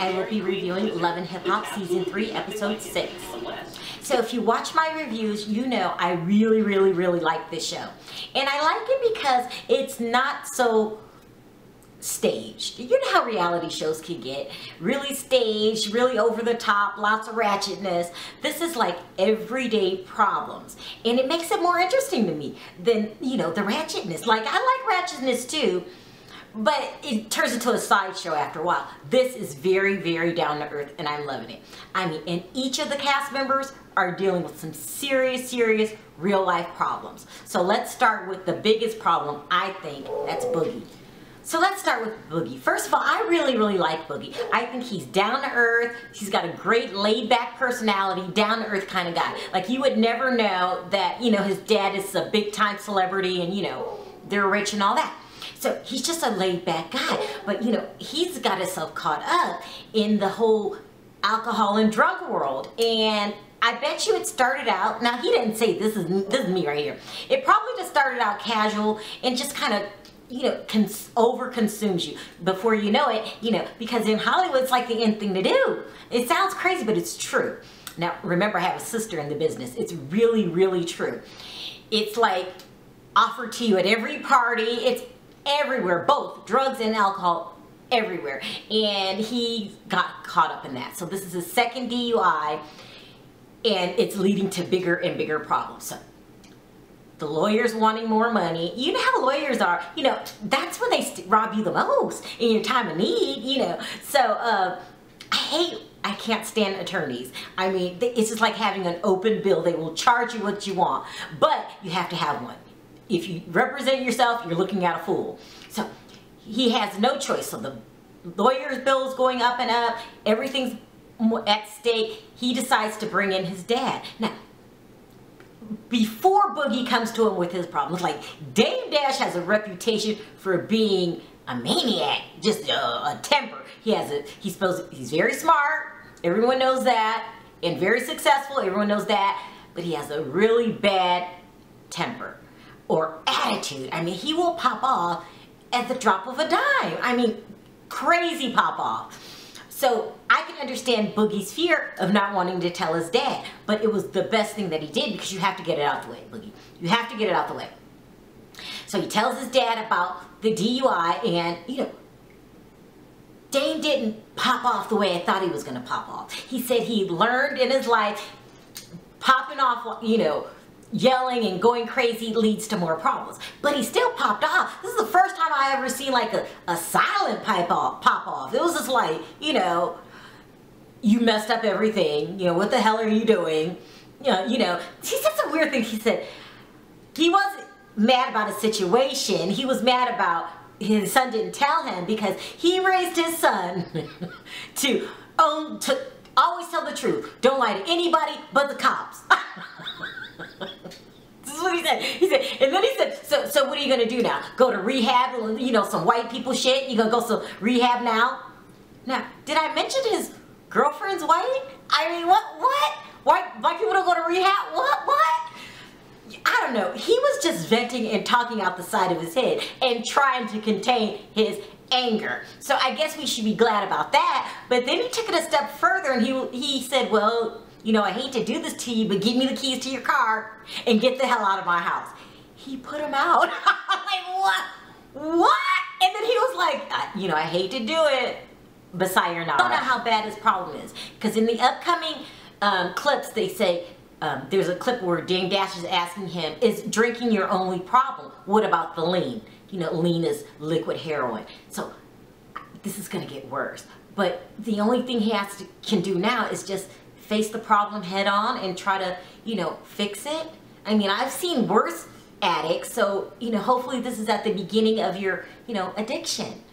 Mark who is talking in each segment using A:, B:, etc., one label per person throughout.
A: I will be reviewing Love and Hip Hop Season 3, Episode 6. So if you watch my reviews, you know I really like this show. And I like it because it's not so staged. You know how reality shows can get really staged, really over the top, lots of ratchetness. This is like everyday problems, and it makes it more interesting to me than, you know, the ratchetness. Like, I like ratchetness too, but it turns into a sideshow after a while. This is very down to earth, and I'm loving it. I mean, and each of the cast members are dealing with some serious real life problems. So let's start with the biggest problem, I think. That's Boogie. So let's start with Boogie. First of all, I really like Boogie. I think he's down to earth. He's got a great laid back personality, down to earth kind of guy. Like, you would never know that, you know, his dad is a big time celebrity and, you know, they're rich and all that. So he's just a laid back guy. But, you know, he's got himself caught up in the whole alcohol and drug world. And I bet you it started out, now he didn't say this is me right here. It probably just started out casual and just kind of, you know, over-consumes you before you know it, you know, because in Hollywood it's like the end thing to do. It sounds crazy, but it's true. Now, remember, I have a sister in the business. It's really true. It's like offered to you at every party. It's everywhere, both drugs and alcohol, everywhere. And he got caught up in that. So this is his second DUI, and it's leading to bigger and bigger problems. So the lawyers wanting more money. You know how lawyers are. You know, that's when they rob you the most in your time of need, you know. So, I can't stand attorneys. I mean, it's just like having an open bill. They will charge you what you want, but you have to have one. If you represent yourself, you're looking at a fool. So he has no choice. So the lawyer's bill is going up and up. Everything's at stake. He decides to bring in his dad. Now, before Boogie comes to him with his problems, like, Dame Dash has a reputation for being a maniac, just a temper. He's very smart, everyone knows that, and very successful, everyone knows that, but he has a really bad temper or attitude. I mean, he will pop off at the drop of a dime. I mean, crazy pop off. So I can understand Boogie's fear of not wanting to tell his dad, but it was the best thing that he did, because you have to get it out the way, Boogie. You have to get it out the way. So he tells his dad about the DUI, and, you know, Dame didn't pop off the way I thought he was going to pop off. He said he learned in his life popping off, you know, yelling and going crazy leads to more problems. But he still popped off. This is the first time I ever seen like a silent pop off. It was just like, you know, you messed up everything. You know, what the hell are you doing? You know, he said some weird things. He said he wasn't mad about a situation. He was mad about his son didn't tell him, because he raised his son to always tell the truth. Don't lie to anybody but the cops. This is what he said. He said, and then he said, so what are you gonna do now? Go to rehab? You know, some white people shit? You gonna go to rehab now? Now, did I mention his girlfriend's white? I mean, what? White people don't go to rehab? What? I don't know. He was just venting and talking out the side of his head and trying to contain his anger. So I guess we should be glad about that. But then he took it a step further, and he said, well, you know, I hate to do this to you, but give me the keys to your car and get the hell out of my house. He put him out. I'm like, what? And then he was like, you know, I hate to do it, but sayonara. I don't know how bad his problem is, because in the upcoming clips, they say, there's a clip where Dame Dash is asking him, is drinking your only problem? What about the lean? You know, lean is liquid heroin. So this is going to get worse. But the only thing he can do now is just face the problem head on and try to, you know, fix it. I mean, I've seen worse addicts, so, you know, hopefully this is at the beginning of your, you know, addiction.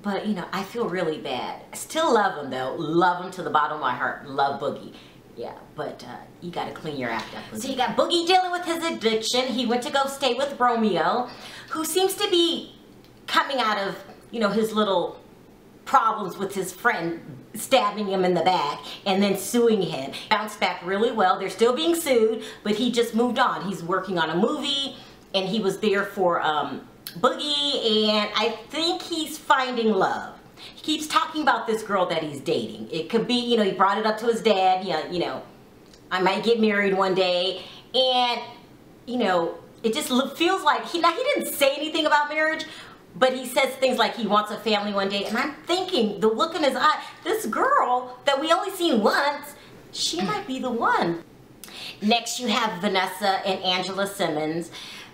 A: But, you know, I feel really bad. I still love him, though. Love him to the bottom of my heart. Love Boogie. Yeah, but you gotta clean your act up. So you got Boogie dealing with his addiction. He went to go stay with Romeo, who seems to be coming out of, you know, his little problems with his friend stabbing him in the back and then suing him. Bounced back really well. They're still being sued, but he just moved on. He's working on a movie, and he was there for Boogie, and I think he's finding love. He keeps talking about this girl that he's dating. It could be, you know, he brought it up to his dad, you know, I might get married one day. And, you know, it just feels like, he didn't say anything about marriage, but he says things like he wants a family one day. And I'm thinking, the look in his eye, this girl that we only seen once, she might be the one. Next, you have Vanessa and Angela Simmons.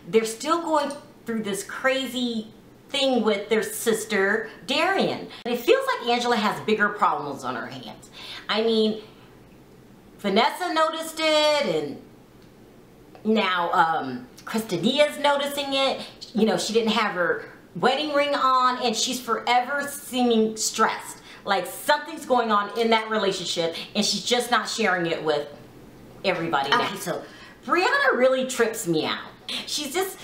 A: They're still going through this crazy thing with their sister, Darian. And it feels like Angela has bigger problems on her hands. I mean, Vanessa noticed it, and now Kristina's noticing it. You know, she didn't have her wedding ring on, and she's forever seeming stressed. Like something's going on in that relationship, and she's just not sharing it with everybody. Okay, so Briana really trips me out. She's just,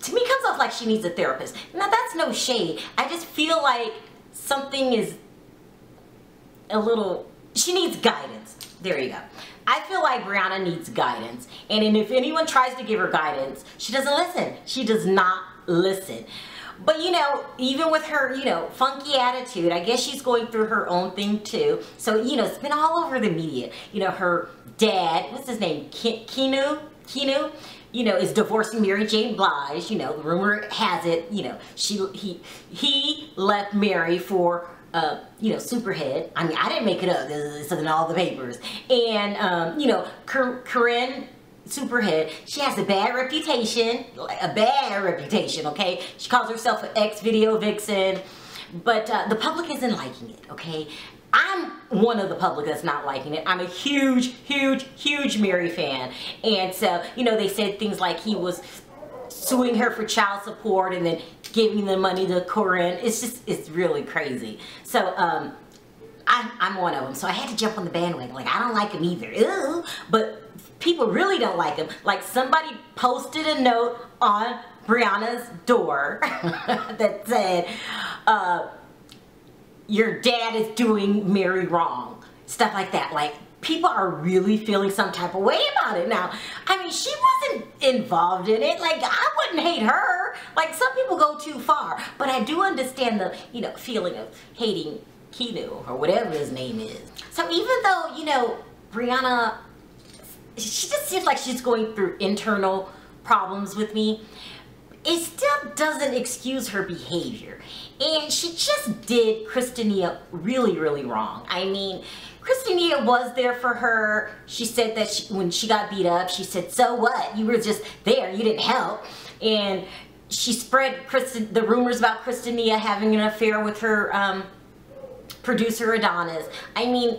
A: to me, comes off like she needs a therapist. Now that's no shade. I just feel like something is a little, she needs guidance. There you go. I feel like Briana needs guidance. And if anyone tries to give her guidance, she doesn't listen. She does not listen. But you know, even with her, you know, funky attitude, I guess she's going through her own thing too. So, you know, it's been all over the media. You know, her dad, what's his name? Kinu, you know, is divorcing Mary J. Blige. You know, the rumor has it, you know, he left Mary for, you know, Superhead. I mean, I didn't make it up. It's in all the papers. And, you know, Corinne, Superhead, she has a bad reputation, okay? She calls herself an ex-video vixen, but the public isn't liking it, okay? I'm one of the public that's not liking it. I'm a huge Mary fan. And so, you know, they said things like he was suing her for child support and then giving the money to Corinne. It's just, it's really crazy. So, I'm one of them, so I had to jump on the bandwagon. Like, I don't like him either. Ew. But people really don't like him. Like, somebody posted a note on Briana's door that said, your dad is doing Mary wrong. Stuff like that. Like, people are really feeling some type of way about it now. I mean, she wasn't involved in it. Like, I wouldn't hate her. Like, some people go too far. But I do understand the, you know, feeling of hating Kinu, or whatever his name is. So even though, you know, Briana, she just seems like she's going through internal problems with me, it still doesn't excuse her behavior. And she just did Kristin really wrong. I mean, Kristin was there for her. She said that when she got beat up, she said, so what? You were just there, you didn't help. And she spread the rumors about Kristin having an affair with her producer Adonis. I mean,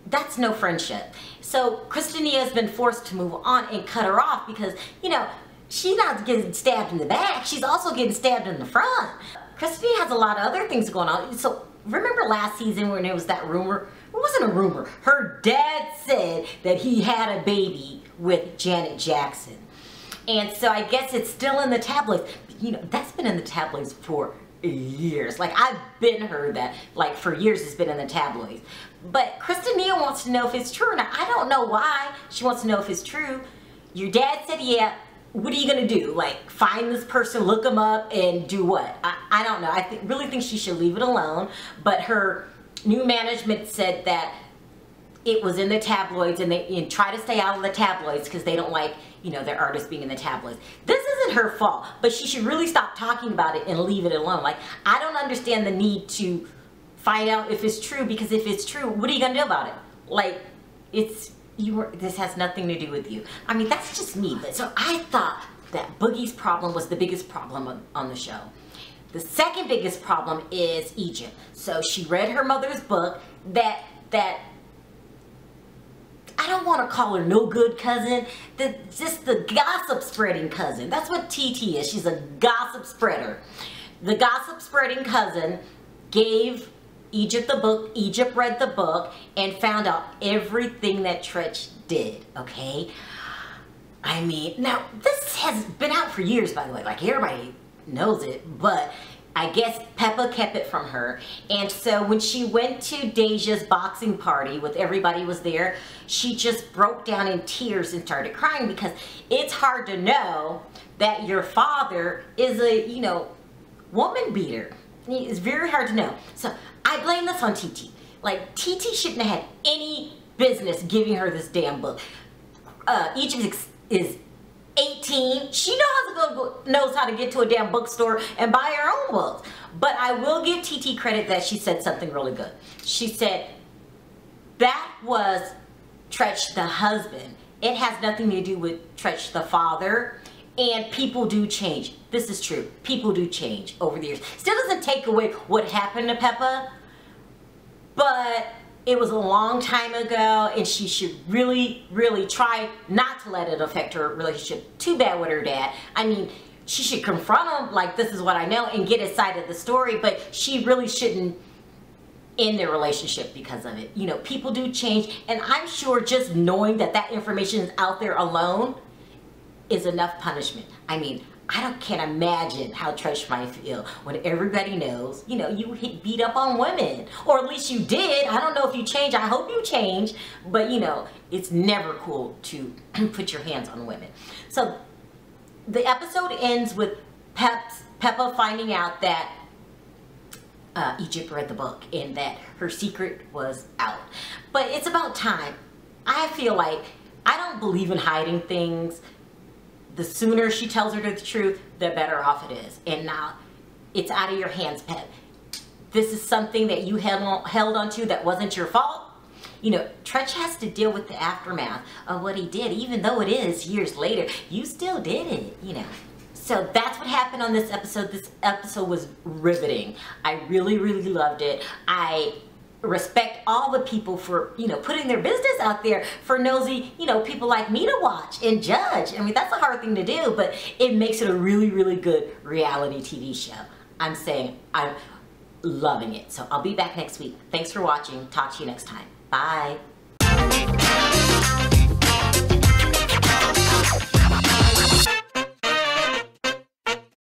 A: that's no friendship. So Kristin has been forced to move on and cut her off because, you know, she's not getting stabbed in the back, she's also getting stabbed in the front. Kristin has a lot of other things going on. So remember last season when there was that rumor? It wasn't a rumor. Her dad said that he had a baby with Janet Jackson. And so I guess it's still in the tabloids. You know, that's been in the tabloids for years. Like, I've been heard that, like, for years it's been in the tabloids. But Kristin wants to know if it's true. Now, I don't know why she wants to know if it's true. Your dad said, yeah, what are you gonna do? Like, find this person, look them up, and do what? I don't know. I really think she should leave it alone. But her new management said that it was in the tabloids, and they try to stay out of the tabloids because they don't like, you know, their artists being in the tabloids. This isn't her fault, but she should really stop talking about it and leave it alone. Like, I don't understand the need to find out if it's true, because if it's true, what are you gonna do about it? Like, this has nothing to do with you. I mean, that's just me. But so I thought that Boogie's problem was the biggest problem on the show. The second biggest problem is Egypt. So she read her mother's book that I don't want to call her no good cousin, just the gossip spreading cousin. That's what TT is. She's a gossip spreader. The gossip spreading cousin gave Egypt the book. Egypt read the book and found out everything that Tretch did, okay? I mean, now this has been out for years, by the way. Like, everybody knows it, but I guess Peppa kept it from her. And so when she went to Deja's boxing party with everybody was there, she just broke down in tears and started crying, because it's hard to know that your father is a, you know, woman beater. It's very hard to know. So I blame this on TT. Like, TT shouldn't have had any business giving her this damn book. Egypt is 18. She knows how to get to a damn bookstore and buy her own books. But I will give TT credit that she said something really good. She said, that was Tretch the husband. It has nothing to do with Tretch the father. And people do change. This is true. People do change over the years. Still doesn't take away what happened to Peppa, but it was a long time ago, and she should really, really try not to let it affect her relationship too bad with her dad. I mean, she should confront him like, this is what I know, and get his side of the story, but she really shouldn't end their relationship because of it. You know, people do change, and I'm sure just knowing that that information is out there alone is enough punishment. I mean, can't imagine how Tretch might feel when everybody knows, you know, you beat up on women. Or at least you did. I don't know if you changed. I hope you changed. But, you know, it's never cool to put your hands on women. So the episode ends with Peppa finding out that Egypt read the book and that her secret was out. But it's about time. I feel like I don't believe in hiding things. The sooner she tells her the truth, the better off it is. And now it's out of your hands, Pep. This is something that you held onto that wasn't your fault. You know, Tretch has to deal with the aftermath of what he did. Even though it is years later, you still did it, you know. So that's what happened on this episode. This episode was riveting. I really, really loved it. I respect all the people for, you know, putting their business out there for nosy, you know, people like me to watch and judge. I mean, that's a hard thing to do, but it makes it a really, really good reality TV show. I'm saying I'm loving it. So I'll be back next week. Thanks for watching. Talk to you next time. Bye.